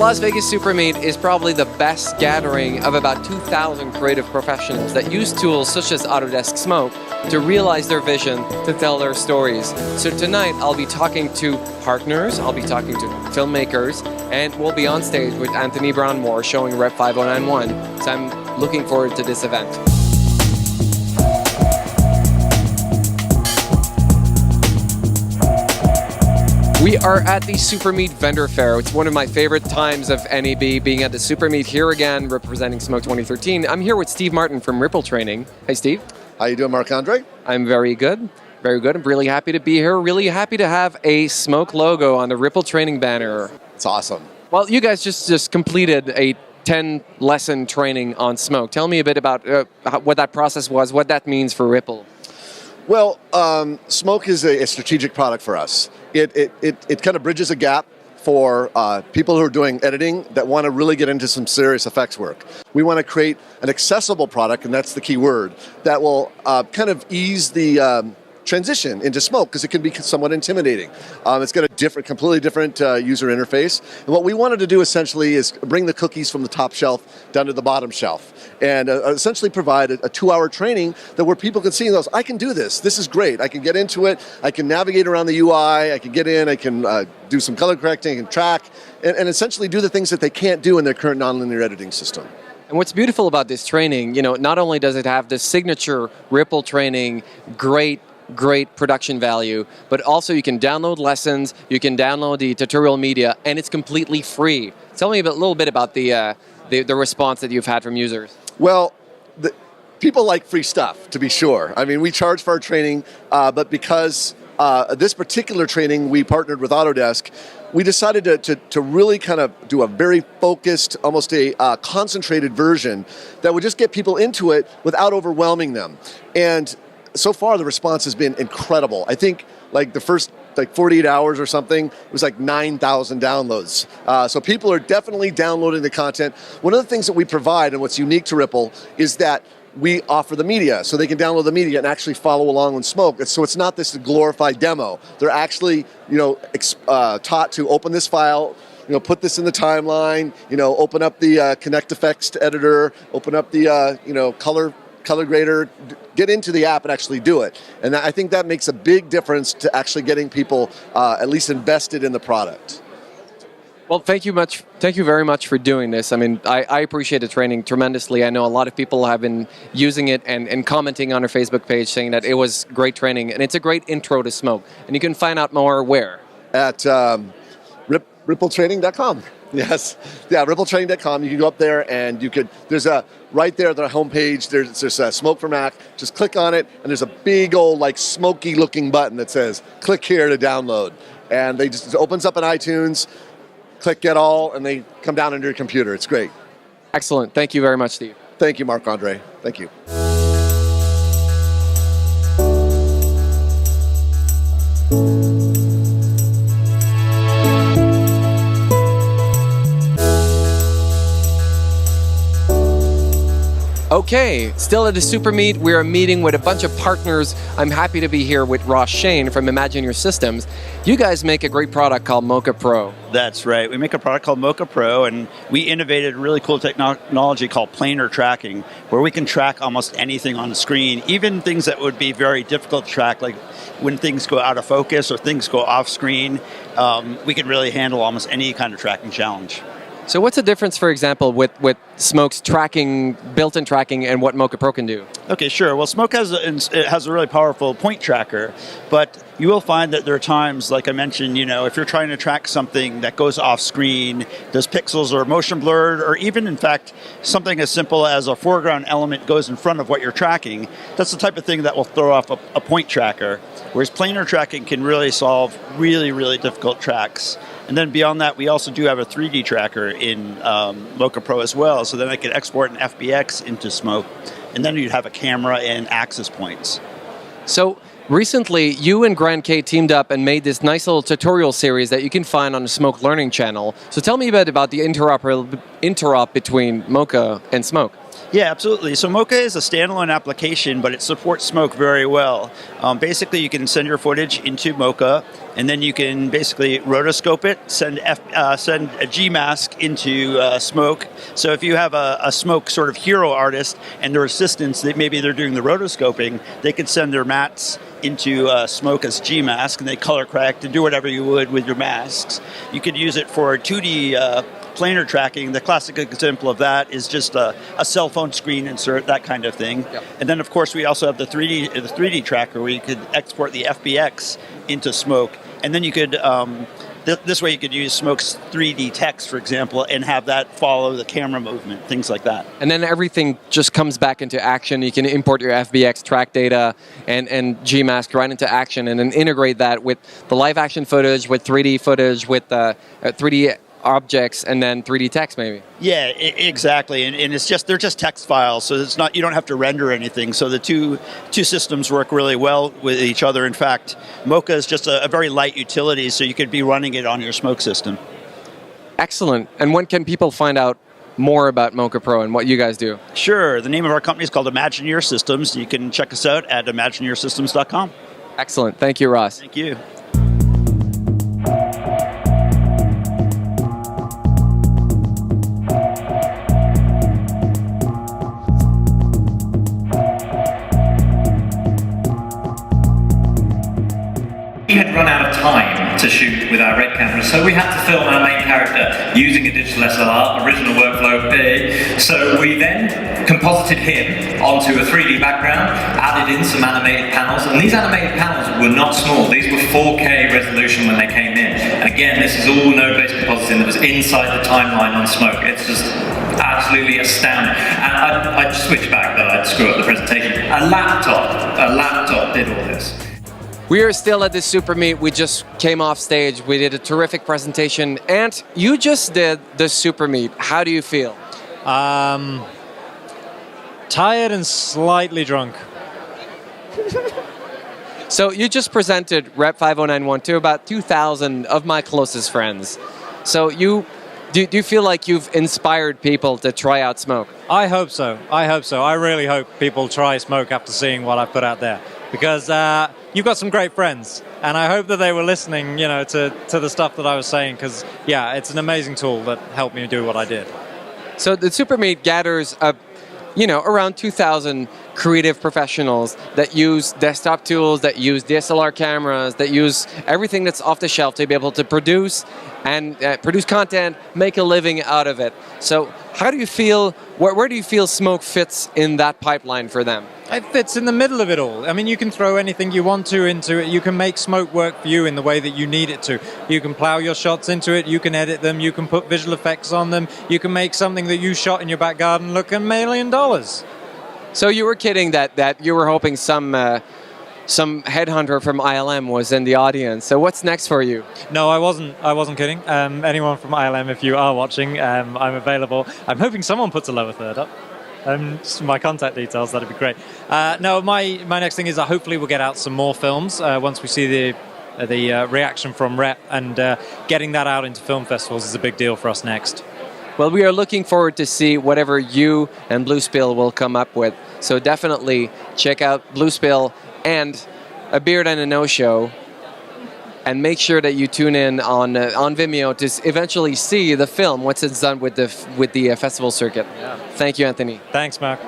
Las Vegas Supermeet is probably the best gathering of about 2,000 creative professionals that use tools such as Autodesk Smoke to realize their vision, to tell their stories. So tonight I'll be talking to partners, I'll be talking to filmmakers, and we'll be on stage with Anthony Brownmoore showing Rep 5091. So I'm looking forward to this event. We are at the Supermeet Vendor Fair. It's one of my favorite times of NAB, being at the Supermeet here again, representing Smoke 2013. I'm here with Steve Martin from Ripple Training. Hey, Steve. How you doing, Marc-André? I'm very good. Very good. I'm really happy to be here. Really happy to have a Smoke logo on the Ripple Training banner. It's awesome. Well, you guys just completed a 10-lesson training on Smoke. Tell me a bit about what that process was, what that means for Ripple. Well, Smoke is a strategic product for us. It kind of bridges a gap for people who are doing editing that want to really get into some serious effects work. We want to create an accessible product, and that's the key word, that will kind of ease the transition into Smoke, because it can be somewhat intimidating. It's got a completely different user interface. And what we wanted to do essentially is bring the cookies from the top shelf down to the bottom shelf, and essentially provide a 2-hour training that where people can see and goes, I can do this. This is great. I can get into it. I can navigate around the UI. I can get in. I can do some color correcting. I can track, and essentially do the things that they can't do in their current nonlinear editing system. And what's beautiful about this training, you know, not only does it have the signature Ripple Training, great production value, but also you can download lessons, you can download the tutorial media, and it's completely free. Tell me a little bit about the response that you've had from users. Well, people like free stuff, to be sure. I mean, we charge for our training, but because this particular training we partnered with Autodesk, we decided to really kind of do a very focused, almost a concentrated version that would just get people into it without overwhelming them. And so far, the response has been incredible. I think like the first 48 hours or something, it was like 9,000 downloads. So people are definitely downloading the content. One of the things that we provide, and what's unique to Ripple, is that we offer the media, so they can download the media and actually follow along with Smoke. So it's not this glorified demo. They're actually, taught to open this file, put this in the timeline, open up the Connect Effects editor, open up the, color grader, get into the app and actually do it. And I think that makes a big difference to actually getting people at least invested in the product. Well, thank you very much for doing this. I mean, I appreciate the training tremendously. I know a lot of people have been using it and commenting on our Facebook page saying that it was great training, and it's a great intro to Smoke. And you can find out more where? At rippletraining.com. Yes. Yeah, rippletraining.com. You can go up there and there's right there at the homepage, there's a Smoke for Mac. Just click on it, and there's a big old smoky looking button that says click here to download. And it opens up in iTunes, click get all, and they come down into your computer. It's great. Excellent. Thank you very much, Steve. Thank you, Marc-André. Thank you. Okay, still at the Supermeet, we're meeting with a bunch of partners. I'm happy to be here with Shain from Imagine Your Systems. You guys make a great product called Mocha Pro. That's right. We make a product called Mocha Pro, and we innovated really cool technology called planar tracking, where we can track almost anything on the screen, even things that would be very difficult to track, like when things go out of focus or things go off screen. We can really handle almost any kind of tracking challenge. So what's the difference, for example, with Smoke's tracking, built-in tracking, and what Mocha Pro can do? Okay, sure. Well, Smoke has a really powerful point tracker, but you will find that there are times, like I mentioned, if you're trying to track something that goes off screen, those pixels are motion blurred, or even, in fact, something as simple as a foreground element goes in front of what you're tracking, that's the type of thing that will throw off a point tracker, whereas planar tracking can really solve really, really difficult tracks. And then beyond that, we also do have a 3D tracker in Mocha Pro as well, so then I can export an FBX into Smoke, and then you'd have a camera and access points. So recently, you and Grant K teamed up and made this nice little tutorial series that you can find on the Smoke Learning channel. So tell me a bit about the interop between Mocha and Smoke. Yeah, absolutely. So Mocha is a standalone application, but it supports smoke very well. Basically, you can send your footage into Mocha, and then you can basically rotoscope it, send a G-mask into smoke. So if you have a smoke sort of hero artist and their assistants, maybe they're doing the rotoscoping, they could send their mats into smoke as G-mask, and they color correct and do whatever you would with your masks. You could use it for 2D planar tracking. The classic example of that is just a cell phone screen insert, that kind of thing. Yep. And then, of course, we also have the 3D tracker where you could export the FBX into smoke. And then you could, this way you could use smoke's 3D text, for example, and have that follow the camera movement, things like that. And then everything just comes back into action. You can import your FBX track data and Gmask right into action, and then integrate that with the live action footage, with 3D footage, with 3D objects, and then 3D text maybe. Yeah, exactly. And it's just, they're just text files, so it's not, you don't have to render anything. So the two systems work really well with each other. In fact, Mocha is just a very light utility, so you could be running it on your smoke system. Excellent. And when can people find out more about Mocha Pro and what you guys do? Sure. The name of our company is called Imagineer Systems. You can check us out at imagineersystems.com. Excellent. Thank you, Ross. Thank you. We had run out of time to shoot with our red camera, so we had to film our main character using a digital SLR, original workflow A. So we then composited him onto a 3D background, added in some animated panels, and these animated panels were not small. These were 4K resolution when they came in. And again, this is all node-based compositing that was inside the timeline on Smoke. It's just absolutely astounding. And I'd switch back though, I'd screw up the presentation. A laptop did all this. We are still at the Supermeet. We just came off stage. We did a terrific presentation. Ant, you just did the Supermeet. How do you feel? Tired and slightly drunk. So you just presented Rep 50912 to about 2,000 of my closest friends. So do you feel like you've inspired people to try out Smoke? I hope so. I really hope people try Smoke after seeing what I put out there. Because you've got some great friends, and I hope that they were listening, to the stuff that I was saying. Because yeah, it's an amazing tool that helped me do what I did. So the Supermeet gathers around 2,000 creative professionals that use desktop tools, that use DSLR cameras, that use everything that's off the shelf to be able to produce and produce content, make a living out of it. So how do you feel, where do you feel Smoke fits in that pipeline for them? It fits in the middle of it all. I mean, you can throw anything you want to into it. You can make Smoke work for you in the way that you need it to. You can plow your shots into it. You can edit them. You can put visual effects on them. You can make something that you shot in your back garden look $1 million. So you were kidding that you were hoping some headhunter from ILM was in the audience. So what's next for you? No, I wasn't kidding. Anyone from ILM, if you are watching, I'm available. I'm hoping someone puts a lower third up. Just my contact details, that'd be great. No, my next thing is that hopefully we'll get out some more films once we see the reaction from Rep, and getting that out into film festivals is a big deal for us next. Well, we are looking forward to see whatever you and Bluespill will come up with. So definitely check out Bluespill and A Beard and a No Show, and make sure that you tune in on Vimeo to eventually see the film once it's done with the festival circuit. Yeah. Thank you, Anthony. Thanks, Mark.